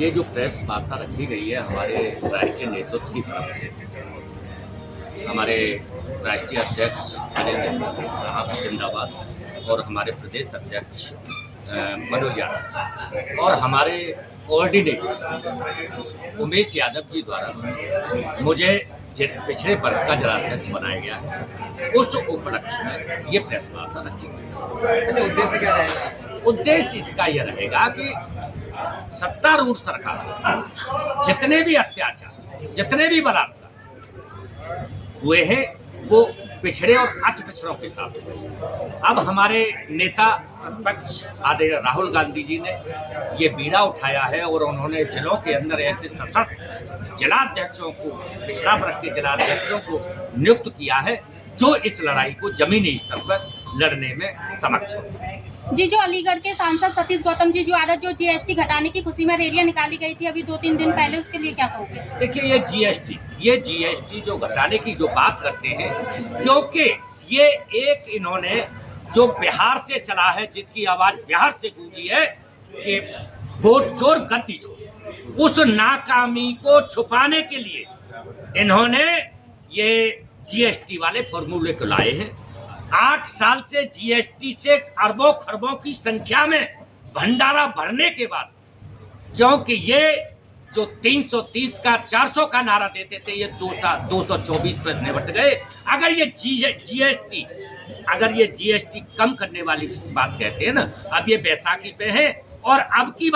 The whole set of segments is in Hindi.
ये जो प्रेस वार्ता रखी गई है हमारे राष्ट्रीय नेतृत्व की तरफ से, हमारे राष्ट्रीय अध्यक्ष वीरेंद्र साहब जिंदाबाद और हमारे प्रदेश अध्यक्ष मनोज यादव और हमारे कोऑर्डिनेटर उमेश यादव जी द्वारा मुझे पिछड़े वर्ग का जिलाध्यक्ष बनाया गया है, उस उपलक्ष्य में ये प्रेस वार्ता रखी गई। उद्देश्य क्या रहेगा? उद्देश्य इसका यह रहेगा कि सत्तारूढ़ सरकार जितने भी अत्याचार, जितने भी बलात्कार हुए हैं वो पिछड़े और अति पिछड़ों के साथ हुए। अब हमारे नेता विपक्ष आदरणीय राहुल गांधी जी ने ये बीड़ा उठाया है और उन्होंने जिलों के अंदर ऐसे सशक्त जिलाध्यक्षों को, पिछड़ा वर्ग के जिलाध्यक्षों को नियुक्त किया है जो इस लड़ाई को जमीनी स्तर पर लड़ने में सक्षम हो। जी, जो अलीगढ़ के सांसद सतीश गौतम जी जो आज जो जीएसटी घटाने की खुशी में रैलियां निकाली गई थी अभी 2-3 दिन पहले, उसके लिए क्या कहोगे? देखिए, ये जीएसटी जो घटाने की जो बात करते हैं, क्योंकि ये एक इन्होंने जो बिहार से चला है, जिसकी आवाज बिहार से गूंजी है कि वोट चोर गद्दी चोर, उस नाकामी को छुपाने के लिए इन्होंने ये जीएसटी वाले फॉर्मूले को लाए हैं। 8 साल से जीएसटी से अरबों खरबों की संख्या में भंडारा भरने के बाद, क्योंकि ये जो 330 का 400 का नारा देते थे, ये 224 पर निपट गए। अगर ये जीएसटी कम करने वाली बात कहते हैं ना, अब ये बैसाखी पे है और अब की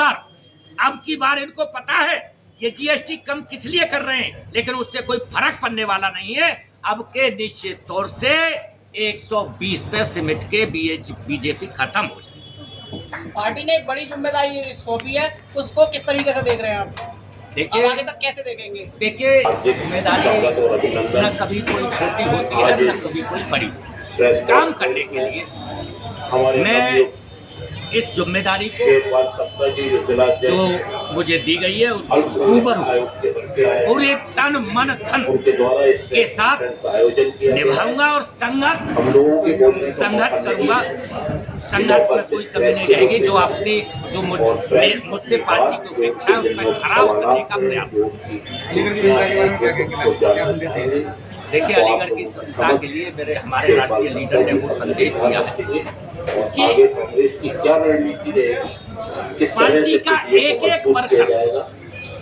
बार इनको पता है ये जीएसटी कम किस लिए कर रहे हैं, लेकिन उससे कोई फर्क पड़ने वाला नहीं है। अब के निश्चित तौर से 120 पे सिमट के बीजेपी खत्म हो जाए। पार्टी ने एक बड़ी जिम्मेदारी सौंपी है, उसको किस तरीके से देख रहे हैं आप? देखिए, आगे तक कैसे देखेंगे? देखिए, जिम्मेदारी न कभी कोई छोटी होती है न कभी कोई बड़ी होती है। काम करने के लिए मैं इस जिम्मेदारी को जो मुझे दी गई है ऊपर पूरे तन मन धन के साथ निभाऊंगा और संघर्ष करूंगा। संघर्ष में कोई कमी नहीं रहेगी। जो मुझसे पार्टी की अपेक्षा है उसमें खरा उतरने का प्रयास। देखिए, अलीगढ़ की संस्था के लिए हमारे राष्ट्रीय लीडर ने वो संदेश दिया है कि पार्टी का एक वर्ग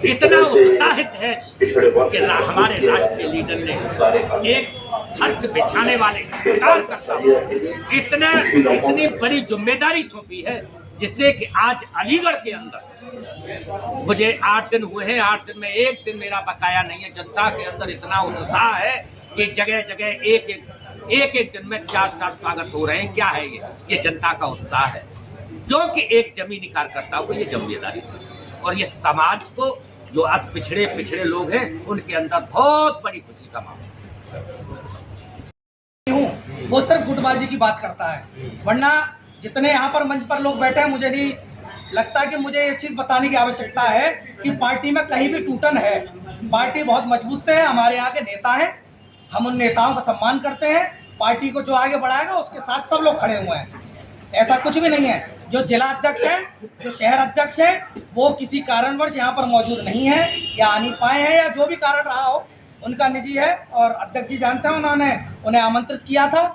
इतना उत्साहित है कि हमारे राष्ट्रीय लीडर ने एक हर्ष बिछाने वाले कार्यकर्ता इतनी बड़ी जिम्मेदारी सौंपी है, जिससे कि आज अलीगढ़ के अंदर मुझे 8 दिन हुए हैं, 8 दिन में एक दिन मेरा बकाया नहीं है। जनता के अंदर इतना उत्साह है कि जगह जगह एक दिन में 4 स्वागत हो रहे हैं। क्या है ये जनता का उत्साह है, क्योंकि एक जमीनी कार्यकर्ता को ये जिम्मेदारी थी और ये समाज को जो अब पिछड़े लोग हैं उनके अंदर बहुत बड़ी खुशी का मामला। वो सिर्फ गुटबाजी की बात करता है, वरना जितने यहाँ पर मंच पर लोग बैठे हैं, मुझे नहीं लगता कि मुझे ये चीज़ बताने की आवश्यकता है कि पार्टी में कहीं भी टूटन है। पार्टी बहुत मजबूत से है, हमारे यहाँ के नेता हैं, हम उन नेताओं का सम्मान करते हैं। पार्टी को जो आगे बढ़ाएगा उसके साथ सब लोग खड़े हुए हैं, ऐसा कुछ भी नहीं है। जो जिला अध्यक्ष है, जो शहर अध्यक्ष है, वो किसी कारणवश यहाँ पर मौजूद नहीं है या आ नहीं पाए हैं, या जो भी कारण रहा हो उनका निजी है और अध्यक्ष जी जानते हैं, उन्होंने उन्हें आमंत्रित किया था।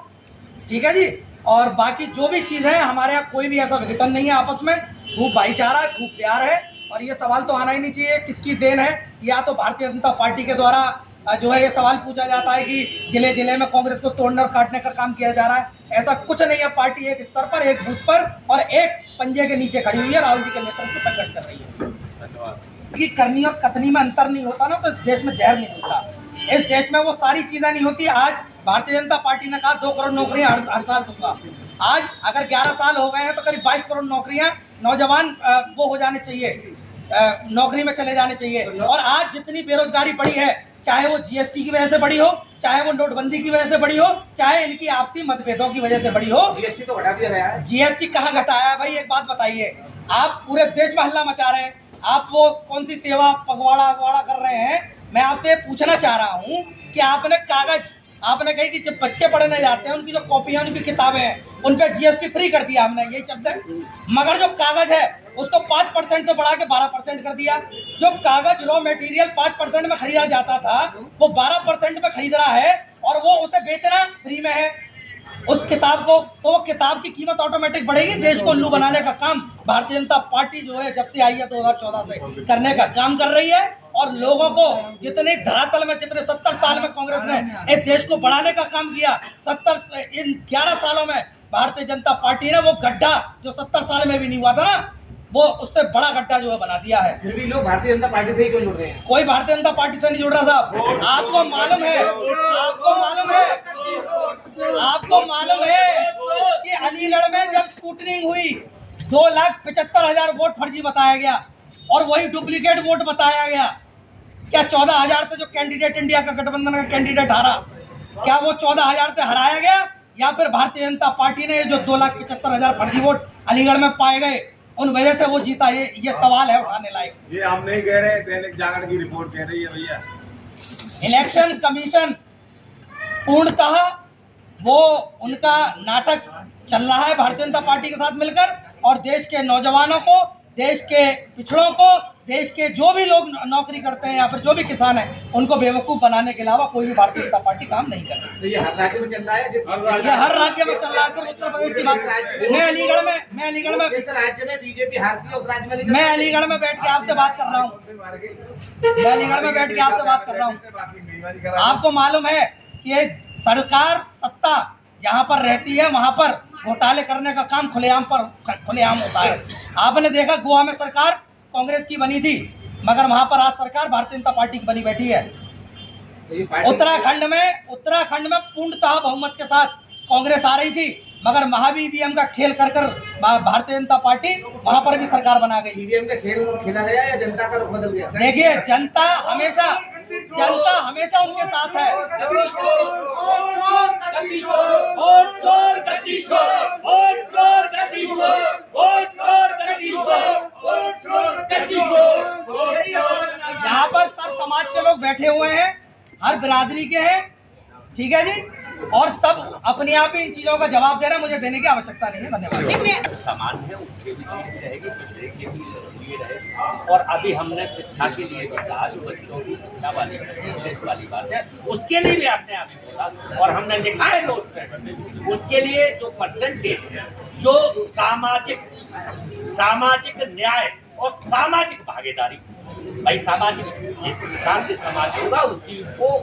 ठीक है जी। और बाकी जो भी चीज़ है, हमारे यहाँ कोई भी ऐसा विघटन नहीं है, आपस में खूब भाईचारा, खूब प्यार है। और ये सवाल तो आना ही नहीं चाहिए किसकी देन है। या तो भारतीय जनता पार्टी के द्वारा जो है ये सवाल पूछा जाता है कि जिले जिले में कांग्रेस को तोड़ने और काटने का काम किया जा रहा है। ऐसा कुछ नहीं है। पार्टी एक स्तर पर, एक बूथ पर और एक पंजे के नीचे खड़ी हुई है, राहुल जी के नेतृत्व में संघर्ष कर रही है। धन्यवाद। करनी और कथनी में अंतर नहीं होता ना, तो इस देश में जहर नहीं होता। इस देश में वो सारी चीज़ें नहीं होती। आज भारतीय जनता पार्टी ने कहा 2 करोड़ नौकरियां हर साल दूंगा। आज अगर 11 साल हो गए हैं तो करीब 22 करोड़ नौकरियां नौजवान वो हो जाने चाहिए, नौकरी में चले जाने चाहिए। और आज जितनी बेरोजगारी बढ़ी है, चाहे वो जीएसटी की वजह से बढ़ी हो, चाहे वो नोटबंदी की वजह से बढ़ी हो, चाहे इनकी आपसी मतभेदों की वजह से बढ़ी हो। जीएसटी तो घटा दिया गया है। जीएसटी कहाँ घटाया है भाई? एक बात बताइए। आप पूरे देश में हल्ला मचा रहे हैं, आप वो कौन सी सेवा पगवाड़ा अगवाड़ा कर रहे हैं। मैं आपसे पूछना चाह रहा हूँ कि आपने कही कि जब बच्चे पढ़ने जाते हैं, उनकी जो कॉपियाँ, उनकी किताबें हैं, उन पे जीएसटी फ्री कर दिया हमने, यही शब्द है। मगर जो कागज है उसको 5% से बढ़ा के 12% कर दिया। जो कागज रॉ मटेरियल 5% में खरीदा जाता था वो 12% में खरीद रहा है और वो उसे बेचना फ्री में है उस किताब को। तो वो किताब की कीमत ऑटोमेटिक बढ़ेगी। देश को उल्लू बनाने का काम भारतीय जनता पार्टी जो है जब से आई है 2014 से करने का काम कर रही है। और लोगों को जितने धरातल में, जितने 70 साल में कांग्रेस ने एक देश को बढ़ाने का काम किया, इन 11 सालों में भारतीय जनता पार्टी ने वो गड्ढा जो 70 साल में भी नहीं हुआ था ना, वो उससे बड़ा गड्ढा जो है बना दिया है। फिर भी लोग भारतीय जनता पार्टी से ही क्यों जुड़ रहे हैं? कोई भारतीय जनता पार्टी से नहीं जुड़ रहा साहब। आपको मालूम है कि अलीगढ़ में जब स्कूटनिंग हुई 2,75,000 वोट फर्जी बताया गया और वही डुप्लीकेट वोट बताया गया। क्या 14,000 से जो कैंडिडेट इंडिया का गठबंधन का कैंडिडेट हारा, क्या वो 14,000 से हराया गया या फिर भारतीय जनता पार्टी ने जो 2,75,000 फर्जी वोट अलीगढ़ में पाए गए उन वजह से वो जीता? ये सवाल है उठाने लायक। ये हम नहीं कह रहे, दैनिक जागरण की रिपोर्ट कह रही है भैया। इलेक्शन कमीशन पूर्णतः वो उनका नाटक चल रहा है भारतीय जनता पार्टी के साथ मिलकर, और देश के नौजवानों को, देश के पिछड़ों को, देश के जो भी लोग नौकरी करते हैं या फिर जो भी किसान हैं उनको बेवकूफ बनाने के अलावा कोई भी भारतीय जनता पार्टी काम नहीं कर रही। तो ये हर राज्य में चल रहा है? ये हर राज्य में चल रहा है। सिर्फ उत्तर प्रदेश की बात, मैं अलीगढ़ में जिस राज्य में बीजेपी हारती है उस राज्य में नहीं। मैं अलीगढ़ में बैठ के आपसे बात कर रहा हूँ। मैं अलीगढ़ में बैठ के आपसे बात कर रहा हूँ। आपको मालूम है कि ये सरकार सत्ता जहाँ पर रहती है वहाँ पर घोटाले करने का काम खुलेआम होता है। आपने देखा गोवा में सरकार कांग्रेस की बनी थी, मगर वहाँ पर आज सरकार भारतीय जनता पार्टी की बनी बैठी है। उत्तराखंड में पूर्णतः बहुमत के साथ कांग्रेस आ रही थी, मगर महाईवीएम का खेल कर भारतीय जनता पार्टी वहाँ पर भी सरकार बना गई। ईवीएम का खेल खेला गया या जनता का रुख बदल गया? देखिए, जनता हमेशा उनके साथ है। यहाँ पर सब समाज के लोग बैठे हुए हैं, हर बिरादरी के हैं, ठीक है जी, और सब अपने आप ही इन चीजों का जवाब दे रहे हैं। मुझे देने की आवश्यकता नहीं है। धन्यवाद। समान है, उसके भी लिए रहेगी, पिछड़े के भी लिए रहे। और अभी हमने शिक्षा के लिए भी कहा, जो बच्चों की शिक्षा वाली बात है, उसके लिए भी आपने अभी बोला और हमने देखा है नोट पेपर में, उसके लिए जो परसेंटेज है, जो सामाजिक न्याय और सामाजिक भागीदारी, भाई सामाजिक जिस प्रकार से समाज होगा उसी को